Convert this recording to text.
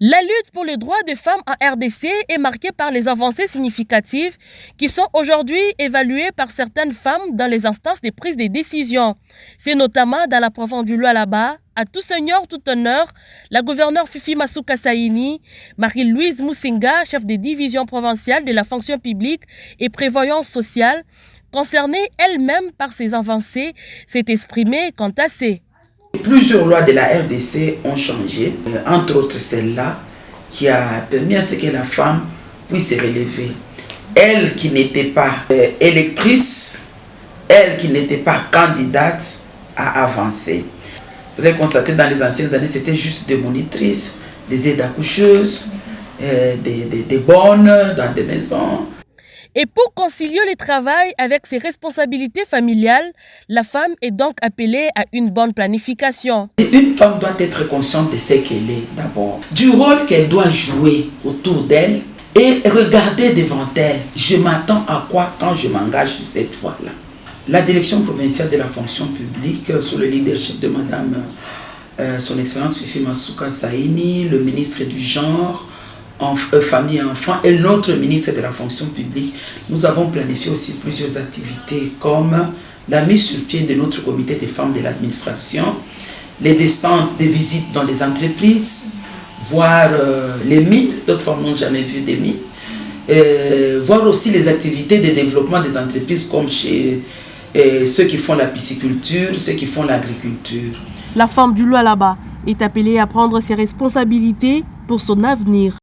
La lutte pour les droits des femmes en RDC est marquée par les avancées significatives qui sont aujourd'hui évaluées par certaines femmes dans les instances de prise des décisions. C'est notamment dans la province du Lualaba, à tout seigneur, tout honneur, la gouverneure Fifi Masuka Saini, Marie-Louise Moussinga, chef des divisions provinciales de la fonction publique et prévoyance sociale, concernée elle-même par ces avancées, s'est exprimée quant à ces. Plusieurs lois de la RDC ont changé, entre autres celle-là qui a permis à ce que la femme puisse se relever. Elle qui n'était pas électrice, elle qui n'était pas candidate à avancer. Vous avez constaté dans les anciennes années, c'était juste des monitrices, des aides-accoucheuses, des bonnes dans des maisons. Et pour concilier le travail avec ses responsabilités familiales, la femme est donc appelée à une bonne planification. Une femme doit être consciente de ce qu'elle est d'abord, du rôle qu'elle doit jouer autour d'elle et regarder devant elle. Je m'attends à quoi quand je m'engage sur cette voie-là? La direction provinciale de la fonction publique, sous le leadership de Madame Son Excellence Fifi Masuka Saini, le ministre du Genre, famille et enfants et notre ministre de la fonction publique, nous avons planifié aussi plusieurs activités comme la mise sur pied de notre comité des femmes de l'administration, les descentes des visites dans les entreprises, voir les mines, d'autres femmes n'ont jamais vu des mines, voir aussi les activités de développement des entreprises comme chez ceux qui font la pisciculture, ceux qui font l'agriculture. La femme du Lualaba est appelée à prendre ses responsabilités pour son avenir.